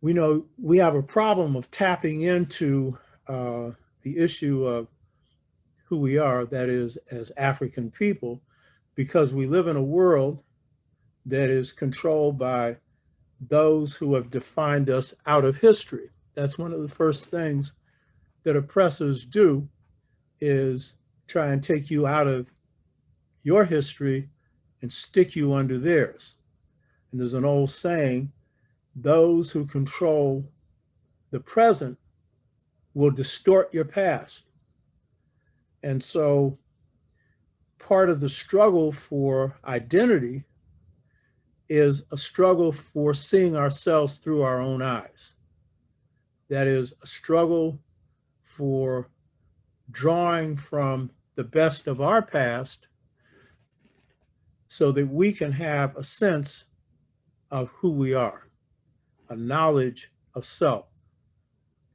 We know we have a problem of tapping into the issue of who we are, that is, as African people, because we live in a world that is controlled by those who have defined us out of history. That's one of the first things that oppressors do, is try and take you out of your history and stick you under theirs. And there's an old saying, those who control the present will distort your past. And so part of the struggle for identity is a struggle for seeing ourselves through our own eyes. That is a struggle for drawing from the best of our past so that we can have a sense of who we are, a knowledge of self.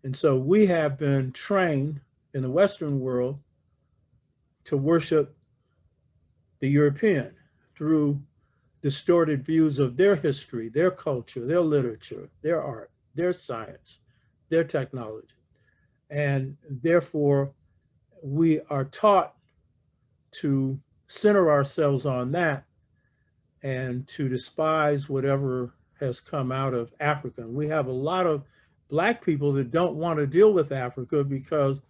And so we have been trained in the Western world to worship the European through distorted views of their history, their culture, their literature, their art, their science, their technology. And therefore, we are taught to center ourselves on that and to despise whatever has come out of Africa. And we have a lot of Black people that don't want to deal with Africa because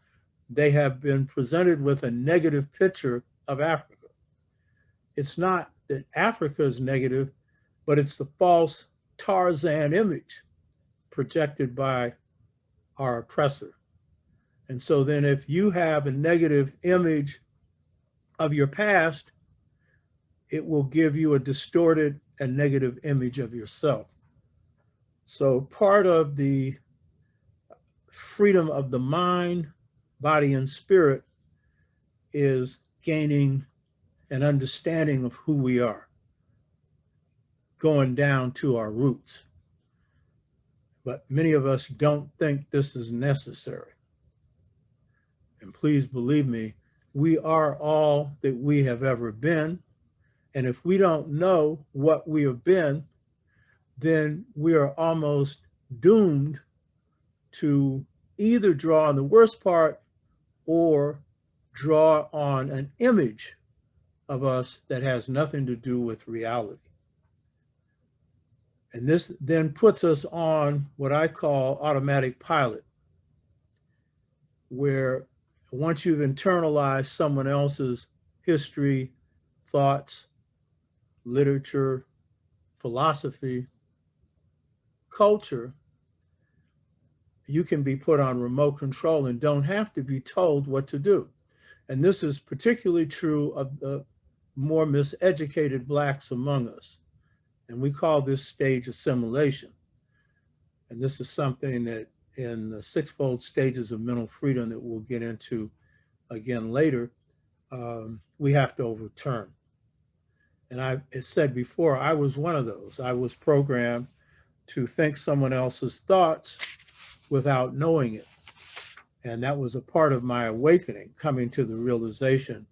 they have been presented with a negative picture of Africa. It's not that Africa is negative, but it's the false Tarzan image projected by our oppressor. And so then if you have a negative image of your past, it will give you a distorted and negative image of yourself. So part of the freedom of the mind, body, and spirit is gaining an understanding of who we are, going down to our roots. But many of us don't think this is necessary. And please believe me, we are all that we have ever been. And if we don't know what we have been, then we are almost doomed to either draw on the worst part or draw on an image of us that has nothing to do with reality. And this then puts us on what I call automatic pilot, where once you've internalized someone else's history, thoughts, literature, philosophy, culture, you can be put on remote control and don't have to be told what to do. And this is particularly true of the more miseducated Blacks among us. And we call this stage assimilation. And this is something that in the sixfold stages of mental freedom that we'll get into again later, we have to overturn. And I said before, I was one of those. I was programmed to think someone else's thoughts without knowing it. And that was a part of my awakening, coming to the realization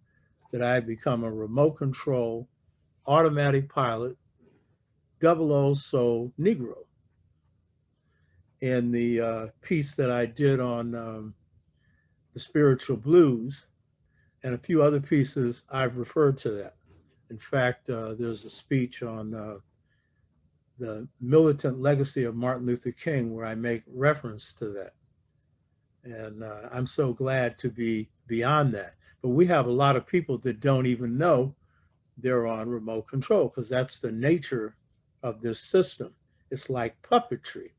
that I had become a remote control, automatic pilot, double O soul Negro. In the piece that I did on the spiritual blues and a few other pieces, I've referred to that. In fact, there's a speech on the militant legacy of Martin Luther King where I make reference to that. And I'm so glad to be beyond that. But we have a lot of people that don't even know they're on remote control because that's the nature of this system. It's like puppetry.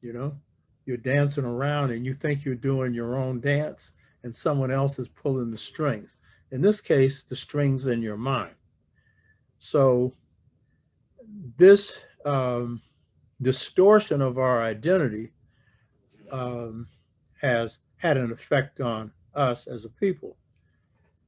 You know, you're dancing around and you think you're doing your own dance and someone else is pulling the strings. In this case, the strings in your mind. So this distortion of our identity has had an effect on us as a people.